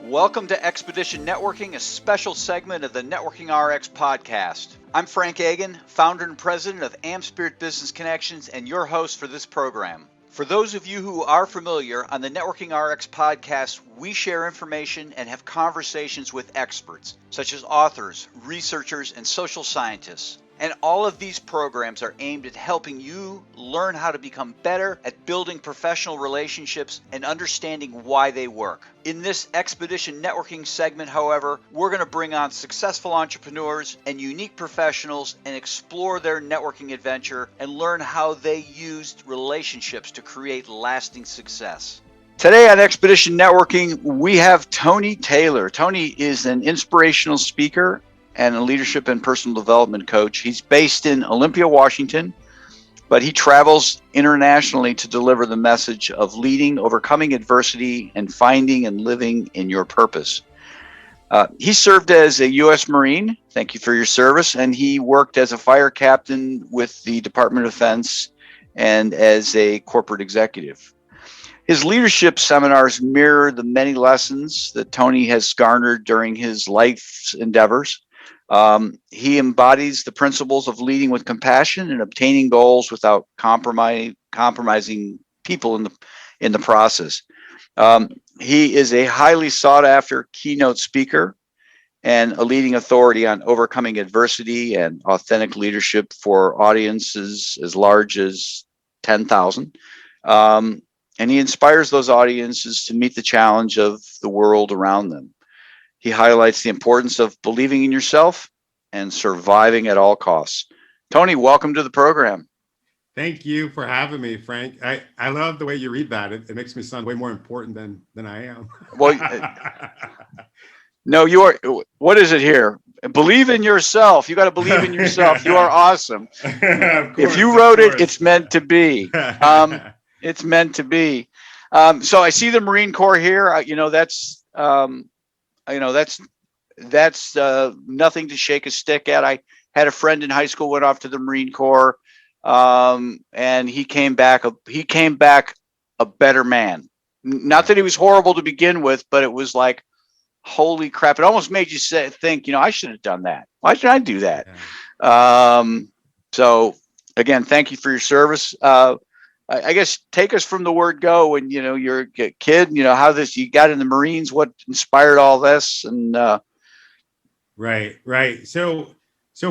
Welcome to Expedition Networking, a special segment of the Networking RX podcast. I'm Frank Agan, founder and president of AmSpirit Business Connections, and your host for this program. For those of you who are familiar, on the Networking RX podcast, we share information and have conversations with experts, such as authors, researchers, and social scientists. And all of these programs are aimed at helping you learn how to become better at building professional relationships and understanding why they work. In this Expedition Networking segment, however, we're going to bring on successful entrepreneurs and unique professionals and explore their networking adventure and learn how they used relationships to create lasting success. Today on Expedition Networking, we have Tony Taylor. Tony is an inspirational speaker and a leadership and personal development coach. He's based in Olympia, Washington, but he travels internationally to deliver the message of leading, overcoming adversity, and finding and living in your purpose. He served as a U.S. Marine. Thank you for your service. And he worked as a fire captain with the Department of Defense and as a corporate executive. His leadership seminars mirror the many lessons that Tony has garnered during his life's endeavors. He embodies the principles of leading with compassion and obtaining goals without compromising people in the process. He is a highly sought after keynote speaker and a leading authority on overcoming adversity and authentic leadership for audiences as large as 10,000. And he inspires those audiences to meet the challenge of the world around them. He highlights the importance of believing in yourself and surviving at all costs. Tony, welcome to the program. Thank you for having me, Frank. I love the way you read that. It makes me sound way more important than I am. Well, no, you are. What is it here? Believe in yourself. You got to believe in yourself. You are awesome. If you wrote it, it's meant to be. It's meant to be. So I see the Marine Corps here. That's nothing to shake a stick at. I had a friend in high school went off to the Marine Corps, and he came back a better man. Not that he was horrible to begin with, but it was like, holy crap! It almost made you think, I should have done that. Why should I do that? Yeah. So again, thank you for your service. I guess take us from the word go when you're a kid, how you got in the Marines, what inspired all this, and Right. So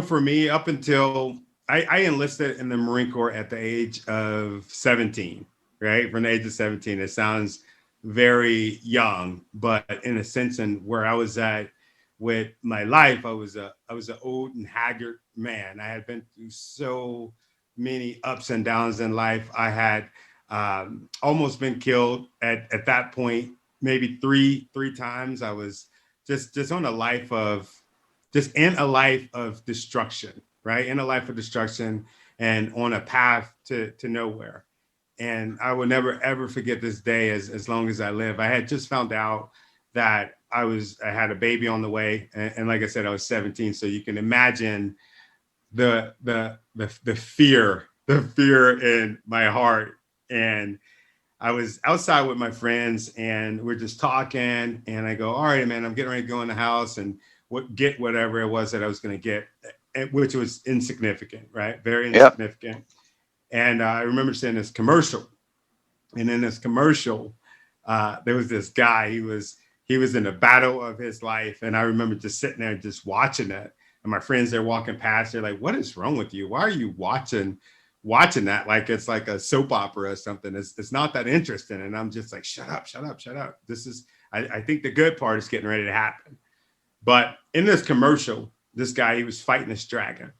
for me, up until I enlisted in the Marine Corps at the age of 17, right? From the age of 17, it sounds very young, but in a sense, and where I was at with my life, I was an old and haggard man. I had been through so many ups and downs in life. I had almost been killed at that point, maybe three times. I was just in a life of destruction, right? In a life of destruction and on a path to nowhere. And I will never, ever forget this day as long as I live. I had just found out that I had a baby on the way. And like I said, I was 17. So you can imagine the fear in my heart. And I was outside with my friends and we're just talking, and I go, all right, man, I'm getting ready to go in the house and get whatever it was that I was going to get, which was insignificant, right? Very insignificant. Yep. And I remember seeing this commercial, and in this commercial, there was this guy. He was in the battle of his life. And I remember just sitting there, just watching it. And my friends, they're walking past. They're like, what is wrong with you? Why are you watching that? Like, it's like a soap opera or something. It's not that interesting. And I'm just like, shut up. This is, I think the good part is getting ready to happen. But in this commercial, this guy, he was fighting this dragon.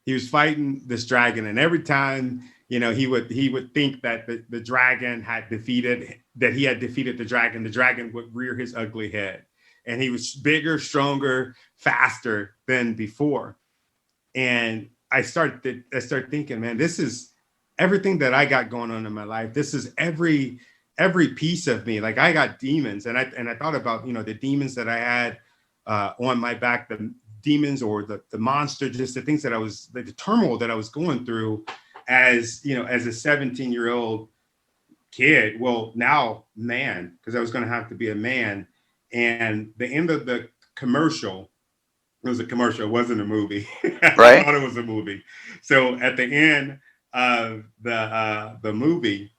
And every time, he would think that the dragon had defeated the dragon would rear his ugly head. And he was bigger, stronger, faster than before. And I started thinking, man, this is everything that I got going on in my life. This is every piece of me. Like, I got demons, and I thought about, the demons that I had on my back, the demons or the monster, just the things that the turmoil that I was going through as a 17-year-old kid. Well, now man, because I was going to have to be a man. And the end of the commercial, it was a commercial, it wasn't a movie. I Right. thought it was a movie. So at the end of the movie,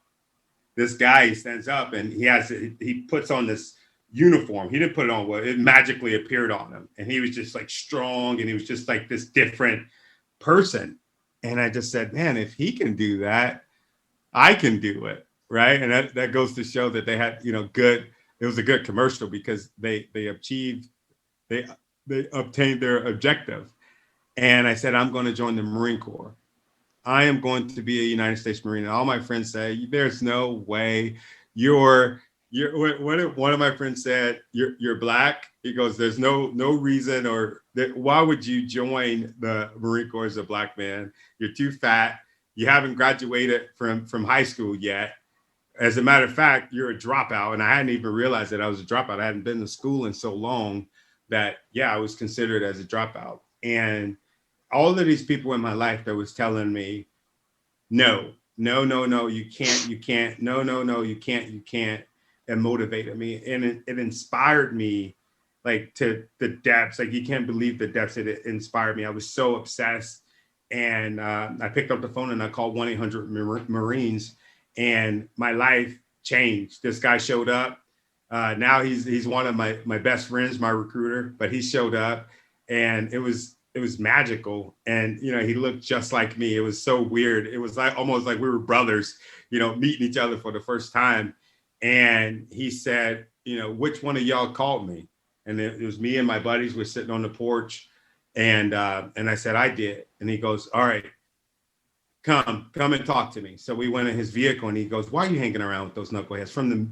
this guy stands up and he puts on this uniform. He didn't put it on, well, it magically appeared on him. And he was just like strong and he was just like this different person. And I just said, man, if he can do that, I can do it. Right. And that goes to show that they had, good, it was a good commercial because they achieved, they, they obtained their objective. And I said, I'm going to join the Marine Corps. I am going to be a United States Marine. And all my friends say, there's no way you're what one of my friends said, you're black. He goes, there's no reason why would you join the Marine Corps as a black man? You're too fat. You haven't graduated from high school yet. As a matter of fact, you're a dropout. And I hadn't even realized that I was a dropout. I hadn't been to school in so long that, yeah, I was considered as a dropout. And all of these people in my life that was telling me, no, you can't, no, you can't, and motivated me. And it inspired me like to the depths. Like you can't believe the depths that it inspired me. I was so obsessed. And I picked up the phone and I called 1-800-Marines and my life changed. This guy showed up. Now he's one of my best friends, my recruiter, but he showed up and it was magical. And, he looked just like me. It was so weird. It was like almost like we were brothers, meeting each other for the first time. And he said, which one of y'all called me? And it was me and my buddies were sitting on the porch. And I said, I did. And he goes, all right, come and talk to me. So we went in his vehicle and he goes, why are you hanging around with those knuckleheads? From the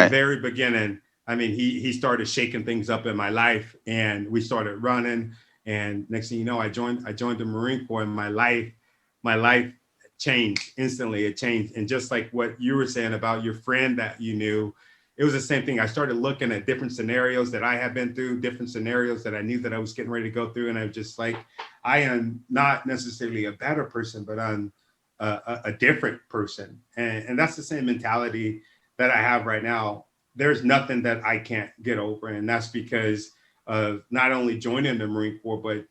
very beginning. I mean, he started shaking things up in my life and we started running. And next thing you know, I joined the Marine Corps and my life changed instantly. It changed. And just like what you were saying about your friend that you knew, it was the same thing. I started looking at different scenarios that I have been through, different scenarios that I knew that I was getting ready to go through. And I'm just like, I am not necessarily a better person, but I'm a different person. And that's the same mentality that I have right now. There's nothing that I can't get over. And that's because of not only joining the Marine Corps, but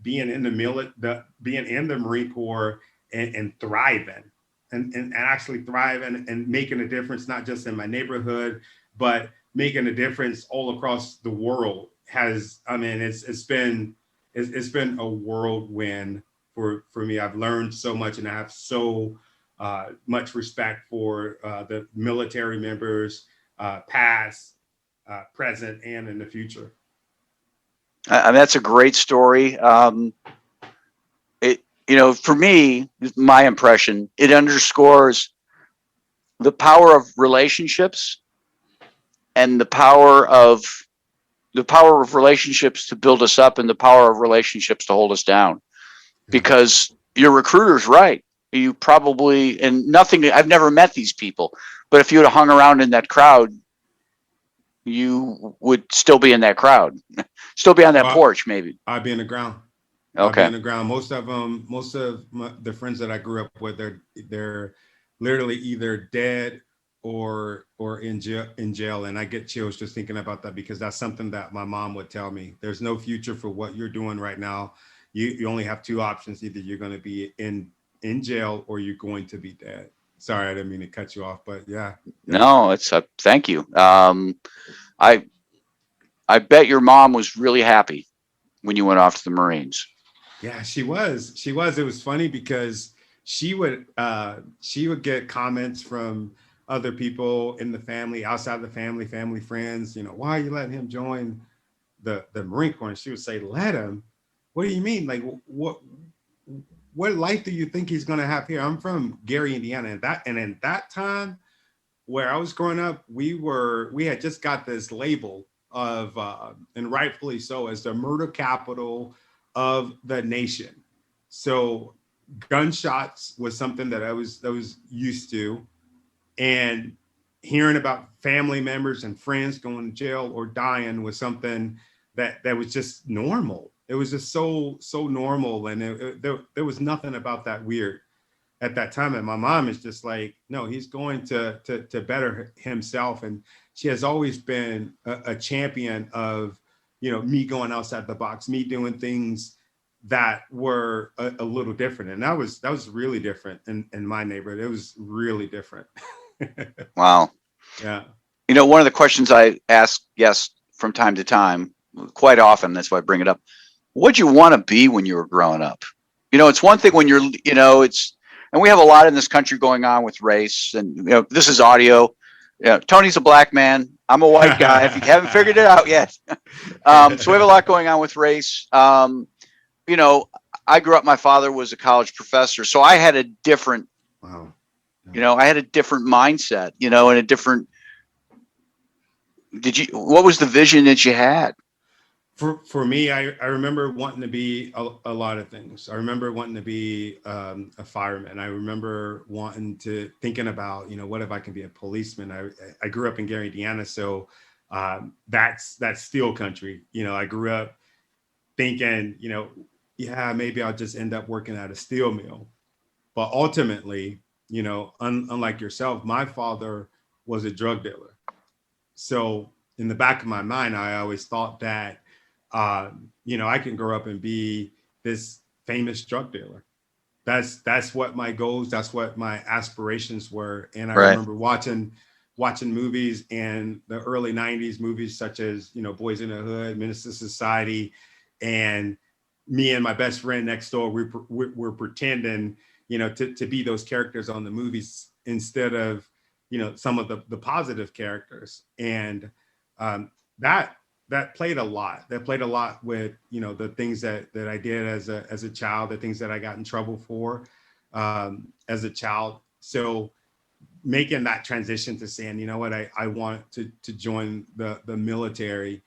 being in the Marine Corps and thriving. And actually thriving and making a difference, not just in my neighborhood, but making a difference all across the world it's been a whirlwind for me. I've learned so much and I have so much respect for the military members, past, present, and in the future. That's a great story. For me, my impression, it underscores the power of relationships and the power of relationships to build us up and the power of relationships to hold us down. Because your recruiter's right. You probably, and nothing, I've never met these people, but if you had hung around in that crowd, you would still be in that crowd, still be on that porch, maybe. I'd be in the ground. Okay. I'll be in the ground. Most of the friends that I grew up with, they're literally either dead or in jail. And I get chills just thinking about that because that's something that my mom would tell me. There's no future for what you're doing right now. You only have two options. Either you're going to be in jail or you're going to be dead. Sorry, I didn't mean to cut you off, but yeah. No, it's thank you. I bet your mom was really happy when you went off to the Marines. Yeah, she was. It was funny because she would get comments from other people in the family, outside the family friends, why are you letting him join the Marine Corps? And she would say, let him? What do you mean? Like, what life do you think he's going to have here? I'm from Gary, Indiana. And in that time where I was growing up, we had just got this label of, and rightfully so, as the murder capital of the nation. So gunshots was something that I was used to, and hearing about family members and friends going to jail or dying was something that was just normal. It was just so normal, and there was nothing about that weird at that time. And my mom is just like, no, he's going to better himself. And she has always been a champion of, me going outside the box, me doing things that were a little different. And that was really different in my neighborhood. It was really different. Wow. Yeah. One of the questions I ask guests from time to time, quite often, that's why I bring it up. What'd you want to be when you were growing up? It's one thing when you're, and we have a lot in this country going on with race, and this is audio. Tony's a black man. I'm a white guy. If you haven't figured it out yet, so we have a lot going on with race. I grew up. My father was a college professor, so I had a different, wow. I had a different mindset, and a different. What was the vision that you had? For me, I remember wanting to be a lot of things. I remember wanting to be a fireman. I remember thinking about, what if I can be a policeman? I grew up in Gary, Indiana, so that's steel country. I grew up thinking, yeah, maybe I'll just end up working at a steel mill. But ultimately, unlike yourself, my father was a drug dealer. So in the back of my mind, I always thought that, I can grow up and be this famous drug dealer. That's what my goals, that's what my aspirations were. And I remember watching movies in the early 90s, movies such as, Boys in the Hood, Menace to Society, and me and my best friend next door, we're pretending, to be those characters on the movies instead of, some of the positive characters. And that played a lot. That played a lot with, the things that I did as a child, the things that I got in trouble for as a child. So making that transition to saying, you know what, I want to join the military,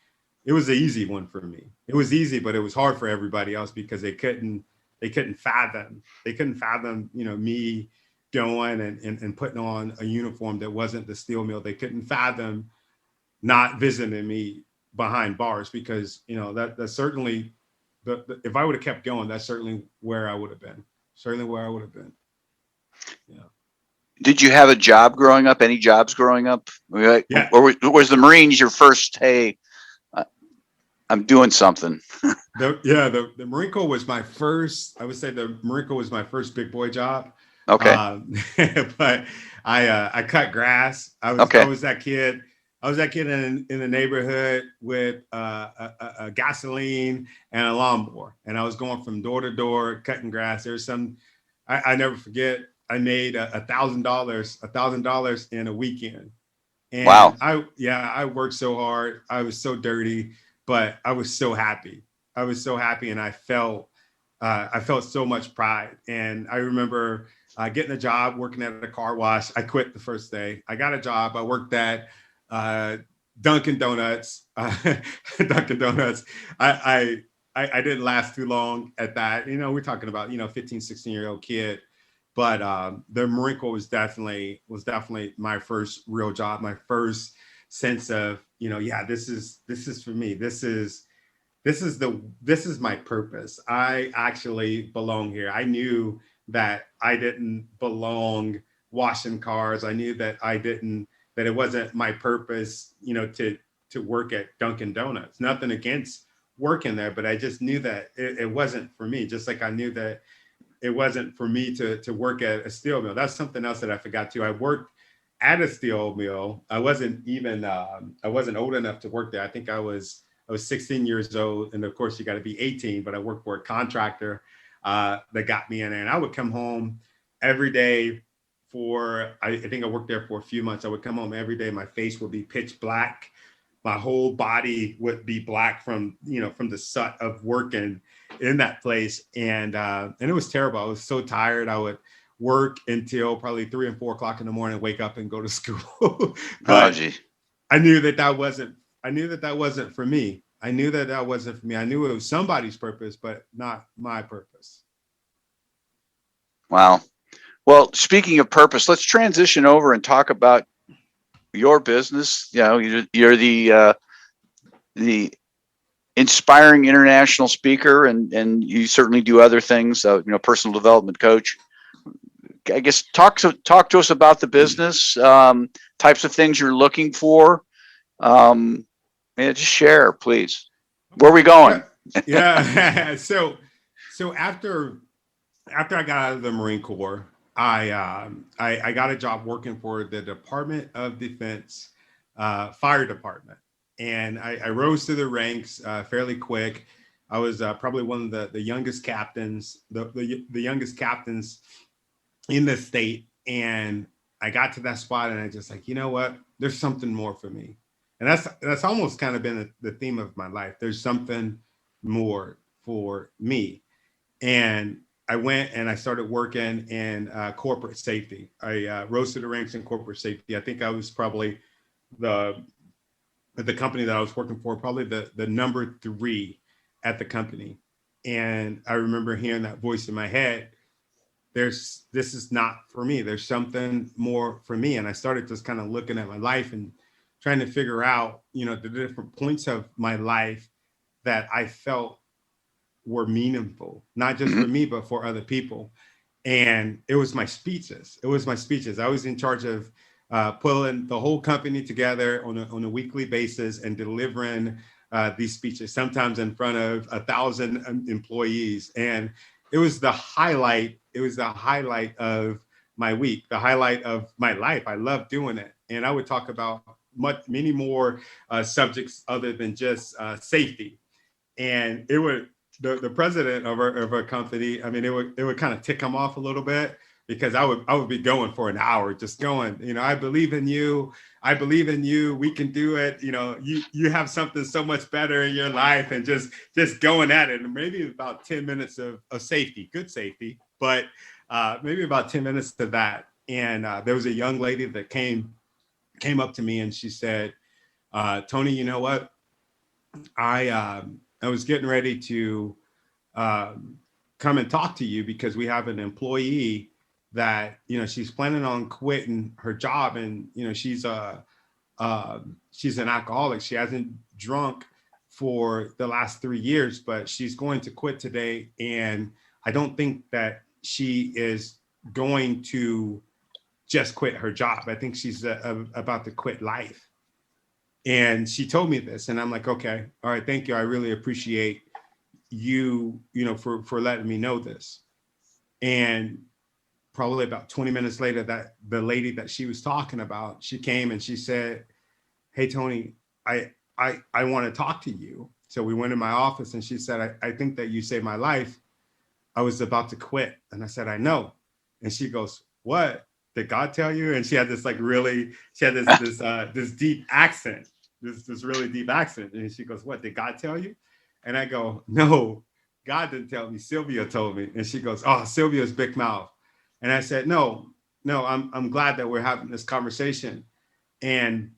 it was an easy one for me. It was easy, but it was hard for everybody else because they couldn't fathom, me going and putting on a uniform that wasn't the steel mill. They couldn't fathom not visiting me behind bars because, that's certainly if I would have kept going, that's certainly where I would have been. Yeah. Did you have a job growing up? Any jobs growing up? Yeah. Or was the Marines your first, hey, I'm doing something? The Marine Corps was my first, I would say the Marine Corps was my first big boy job. Okay. But I cut grass. I was that kid. I was that kid in the neighborhood with a gasoline and a lawnmower. And I was going from door to door, cutting grass. There's I never forget, I made $1,000 in a weekend. And wow. I worked so hard. I was so dirty, but I was so happy. And I felt so much pride. And I remember getting a job, working at a car wash. I quit the first day. I got a job. I worked at Dunkin' Donuts. Dunkin' Donuts. I didn't last too long at that. We're talking about 15, 16-year-old kid. But the Marine Corps was definitely my first real job, my first sense of this is for me. This is my purpose. I actually belong here. I knew that I didn't belong washing cars. I knew that that it wasn't my purpose, to work at Dunkin' Donuts. Nothing against working there, but I just knew that it wasn't for me. Just like I knew that it wasn't for me to work at a steel mill. That's something else that I forgot too. I worked at a steel mill. I wasn't old enough to work there. I think I was 16 years old. And of course you got to be 18, but I worked for a contractor that got me in there. And I would come home every day I think I worked there for a few months. I would come home every day. My face would be pitch black. My whole body would be black from the sweat of working in that place. And it was terrible. I was so tired. I would work until probably 3 and 4 o'clock in the morning, wake up and go to school. But I knew that wasn't for me. I knew that wasn't for me. I knew it was somebody's purpose, but not my purpose. Wow. Well, speaking of purpose, let's transition over and talk about your business. You're the inspiring international speaker, and you certainly do other things. Personal development coach. I guess talk to us about the business, types of things you're looking for, Yeah, just share, please. Where are we going? Yeah. So after I got out of the Marine Corps, I got a job working for the Department of Defense fire department, and I rose through the ranks fairly quick. I was probably one of the youngest captains, the youngest captains in the state, and I got to that spot, and I just like, you know what? There's something more for me, and that's almost kind of been the theme of my life. There's something more for me, and I went and I started working in corporate safety. I rose to the ranks in corporate safety. I think I was probably the the company that I was working for, probably the number three at the company. And I remember hearing that voice in my head, this is not for me. There's something more for me. And I started just kind of looking at my life and trying to figure out, the different points of my life that I felt were meaningful, not just for me, but for other people. And it was my speeches. It was my speeches. I was in charge of pulling the whole company together on a weekly basis and delivering these speeches, sometimes in front of 1,000 employees. And it was the highlight. It was the highlight of my week, the highlight of my life. I loved doing it. And I would talk about many more subjects other than just safety. And it would, the president of our company, I mean, it would kind of tick him off a little bit, because I would be going for an hour, just going, I believe in you. I believe in you. We can do it. You have something so much better in your life, and just going at it. And maybe about 10 minutes of safety, good safety, but maybe about 10 minutes to that. And there was a young lady that came up to me, and she said, Tony, you know what? I was getting ready to come and talk to you, because we have an employee that, she's planning on quitting her job, and, she's an alcoholic. She hasn't drunk for the last 3 years, but she's going to quit today. And I don't think that she is going to just quit her job. I think she's about to quit life. And she told me this, and I'm like, okay, all right, thank you. I really appreciate you, for letting me know this. And probably about 20 minutes later, that the lady that she was talking about, she came and she said, hey, Tony, I want to talk to you. So we went in my office, and she said, I think that you saved my life. I was about to quit. And I said, I know. And she goes, what? Did God tell you? And she had this this deep accent, this really deep accent. And she goes, what, did God tell you? And I go, no, God didn't tell me. Sylvia told me. And she goes, oh, Sylvia's big mouth. And I said, no, I'm glad that we're having this conversation. And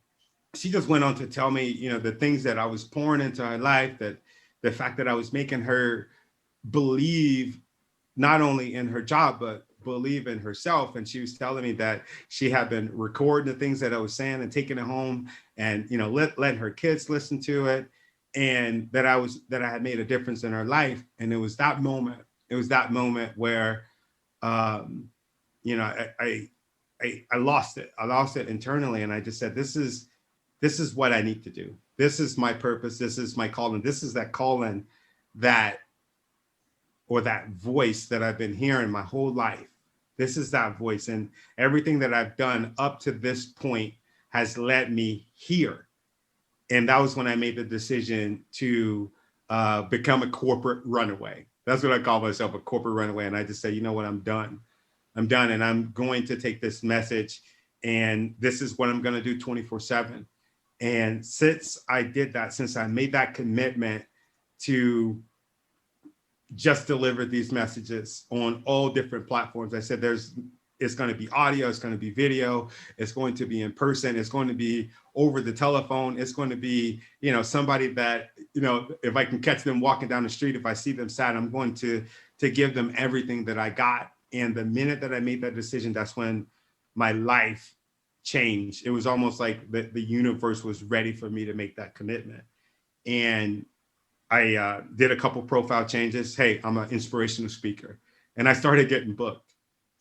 she just went on to tell me, the things that I was pouring into her life, that the fact that I was making her believe not only in her job, but believe in herself. And she was telling me that she had been recording the things that I was saying and taking it home, and let her kids listen to it, and that I had made a difference in her life. And it was that moment where I lost it. I lost it internally, and I just said, this is what I need to do. This is my purpose. This is my calling. This is that calling that voice that I've been hearing my whole life. This is that voice. And everything that I've done up to this point has led me here. And that was when I made the decision to become a corporate runaway. That's what I call myself, a corporate runaway. And I just say, you know what, I'm done. And I'm going to take this message, and this is what I'm going to do 24/7. And since I did that, since I made that commitment to just deliver these messages on all different platforms, I said, it's going to be audio, it's going to be video, it's going to be in person, it's going to be over the telephone, it's going to be, somebody that, if I can catch them walking down the street, if I see them sad, I'm going to give them everything that I got. And the minute that I made that decision, that's when my life changed. It was almost like the universe was ready for me to make that commitment. And I did a couple profile changes. Hey, I'm an inspirational speaker. And I started getting booked.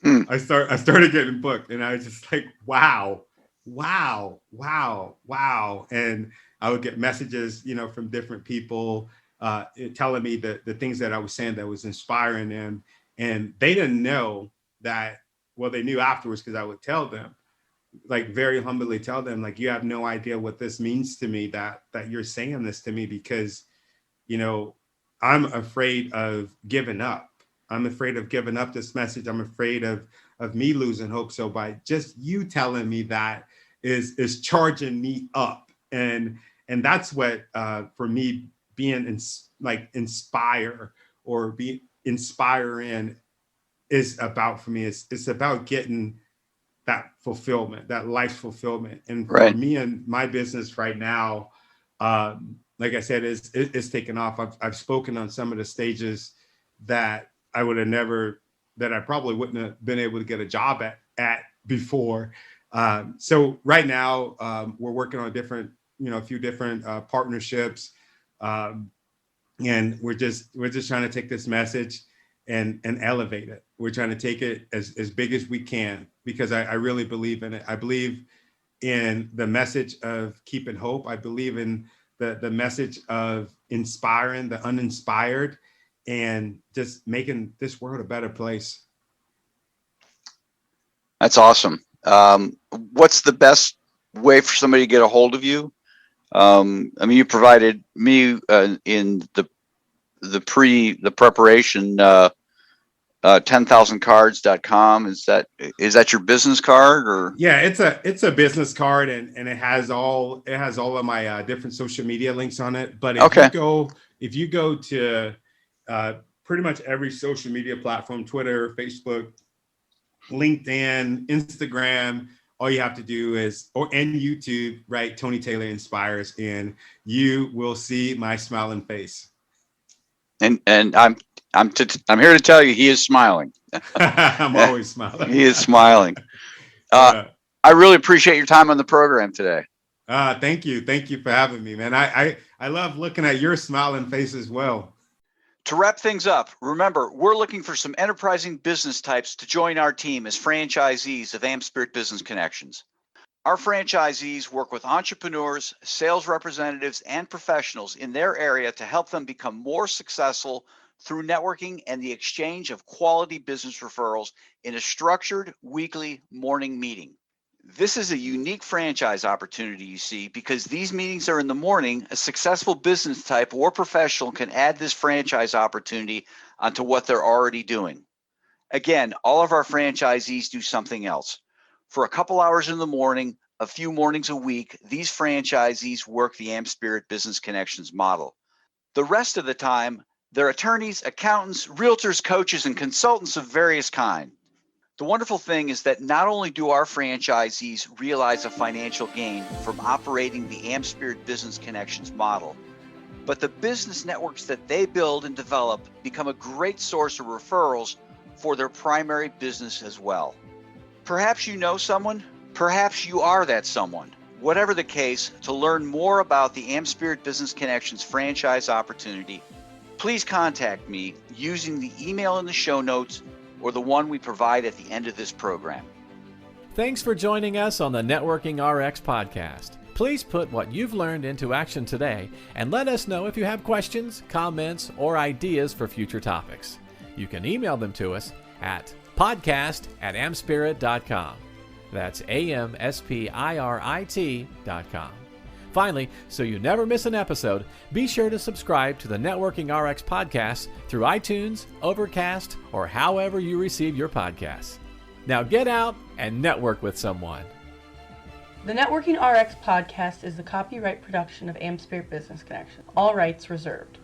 I started getting booked, and I was just like, wow, wow, wow, wow. And I would get messages, from different people telling me the things that I was saying that was inspiring them. And they didn't know that, well, they knew afterwards because I would tell them, like very humbly tell them, like, you have no idea what this means to me, that you're saying this to me, because, you know, I'm afraid of giving up. I'm afraid of giving up this message. I'm afraid of me losing hope. So by just you telling me that is charging me up. And that's what for me being inspire or be inspiring is about for me. It's about getting that fulfillment, that life fulfillment. And for Right. me and my business right now, like I said, it's taken off. I've spoken on some of the stages that I would have never, that I probably wouldn't have been able to get a job at before. So right now, we're working on a few different partnerships, and we're just trying to take this message and elevate it. We're trying to take it as big as we can, because I really believe in it. I believe in the message of keeping hope. I believe in the message of inspiring the uninspired and just making this world a better place. That's awesome. What's the best way for somebody to get a hold of you? You provided me in the preparation 10,000cards.com. Is that your business card, or? Yeah, it's a business card, and it has all of my different social media links on it. But Okay. if you go to pretty much every social media platform, Twitter, Facebook, LinkedIn, Instagram, all you have to do and YouTube, right? Tony Taylor Inspires, and you will see my smiling face. And I'm here to tell you, he is smiling. I'm always smiling. He is smiling. I really appreciate your time on the program today. Thank you for having me, man. I love looking at your smiling face as well. To wrap things up, remember, we're looking for some enterprising business types to join our team as franchisees of AmSpirit Business Connections. Our franchisees work with entrepreneurs, sales representatives, and professionals in their area to help them become more successful through networking and the exchange of quality business referrals in a structured weekly morning meeting. This is a unique franchise opportunity, you see, because these meetings are in the morning. A successful business type or professional can add this franchise opportunity onto what they're already doing. Again, all of our franchisees do something else. For a couple hours in the morning, a few mornings a week, these franchisees work the AmSpirit Business Connections model. The rest of the time, they're attorneys, accountants, realtors, coaches, and consultants of various kinds. The wonderful thing is that not only do our franchisees realize a financial gain from operating the AmSpirit Business Connections model, but the business networks that they build and develop become a great source of referrals for their primary business as well. Perhaps you know someone, perhaps you are that someone. Whatever the case, to learn more about the AmSpirit Business Connections franchise opportunity, please contact me using the email in the show notes or the one we provide at the end of this program. Thanks for joining us on the Networking RX podcast. Please put what you've learned into action today and let us know if you have questions, comments, or ideas for future topics. You can email them to us at podcast@amspirit.com. That's AmSpirit.com. Finally, so you never miss an episode, be sure to subscribe to the Networking RX podcast through iTunes, Overcast, or however you receive your podcasts. Now get out and network with someone. The Networking RX podcast is the copyright production of AmSpirit Business Connection. All rights reserved.